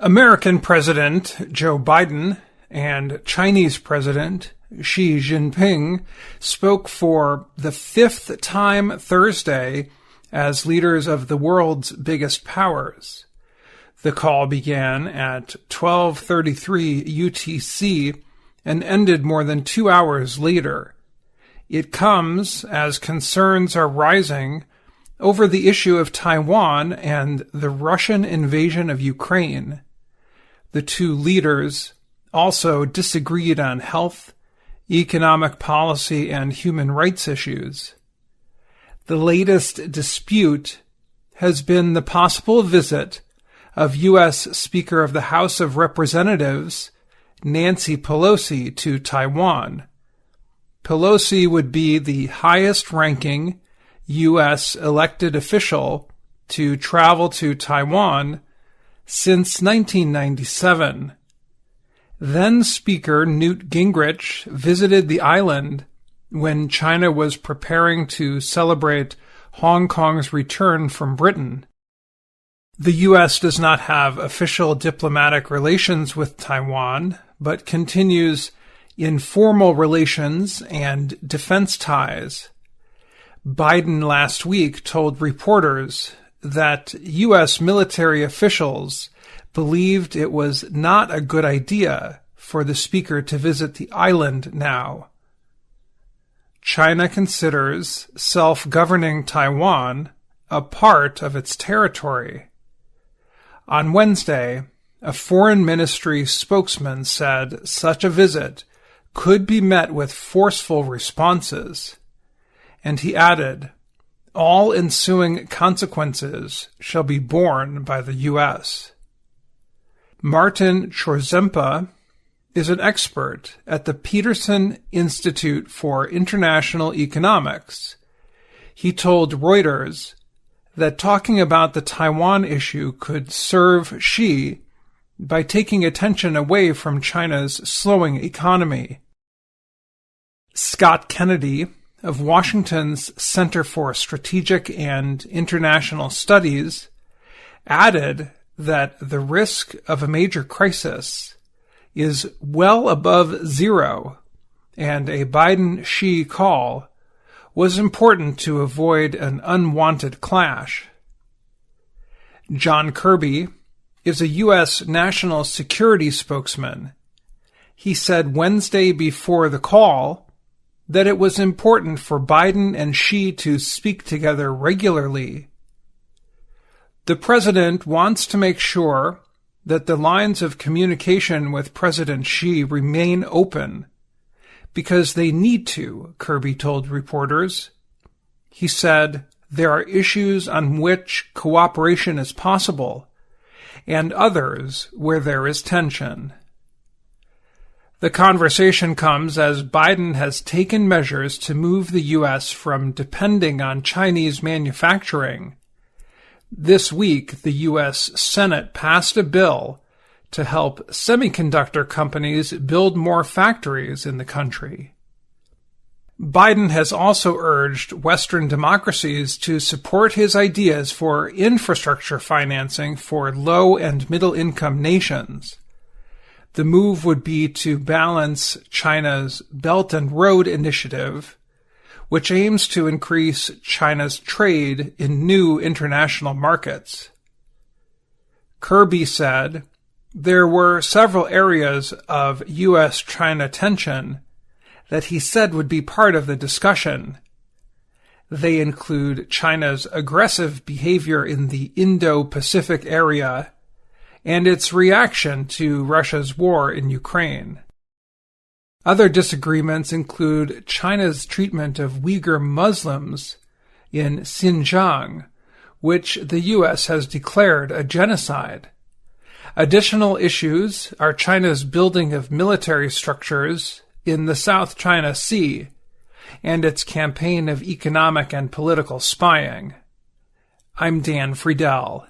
American President Joe Biden and Chinese President Xi Jinping spoke for the fifth time Thursday as leaders of the world's biggest powers. The call began at 12:33 UTC and ended more than 2 hours later. It comes as concerns are rising over the issue of Taiwan and the Russian invasion of Ukraine. The two leaders also disagreed on health, economic policy, and human rights issues. The latest dispute has been the possible visit of U.S. Speaker of the House of Representatives Nancy Pelosi to Taiwan. Pelosi would be the highest-ranking U.S. elected official to travel to Taiwan since 1997. Then Speaker Newt Gingrich visited the island when China was preparing to celebrate Hong Kong's return from Britain. The U.S. does not have official diplomatic relations with Taiwan, but continues informal relations and defense ties. Biden last week told reporters that U.S. military officials believed it was not a good idea for the speaker to visit the island now. China considers self-governing Taiwan a part of its territory. On Wednesday, a foreign ministry spokesman said such a visit could be met with forceful responses, and he added, "All ensuing consequences shall be borne by the U.S." Martin Chorzempa is an expert at the Peterson Institute for International Economics. He told Reuters that talking about the Taiwan issue could serve Xi by taking attention away from China's slowing economy. Scott Kennedy of Washington's Center for Strategic and International Studies added that the risk of a major crisis is well above zero, and a Biden-Xi call was important to avoid an unwanted clash. John Kirby is a U.S. national security spokesman. He said Wednesday before the call that it was important for Biden and Xi to speak together regularly. The president wants to make sure that the lines of communication with President Xi remain open, because they need to, Kirby told reporters. He said, there are issues on which cooperation is possible, and others where there is tension. The conversation comes as Biden has taken measures to move the U.S. from depending on Chinese manufacturing. This week, the U.S. Senate passed a bill to help semiconductor companies build more factories in the country. Biden has also urged Western democracies to support his ideas for infrastructure financing for low- and middle-income nations. The move would be to balance China's Belt and Road Initiative, which aims to increase China's trade in new international markets. Kirby said there were several areas of U.S.-China tension that he said would be part of the discussion. They include China's aggressive behavior in the Indo-Pacific area and its reaction to Russia's war in Ukraine. Other disagreements include China's treatment of Uyghur Muslims in Xinjiang, which the U.S. has declared a genocide. Additional issues are China's building of military structures in the South China Sea and its campaign of economic and political spying. I'm Dan Friedell.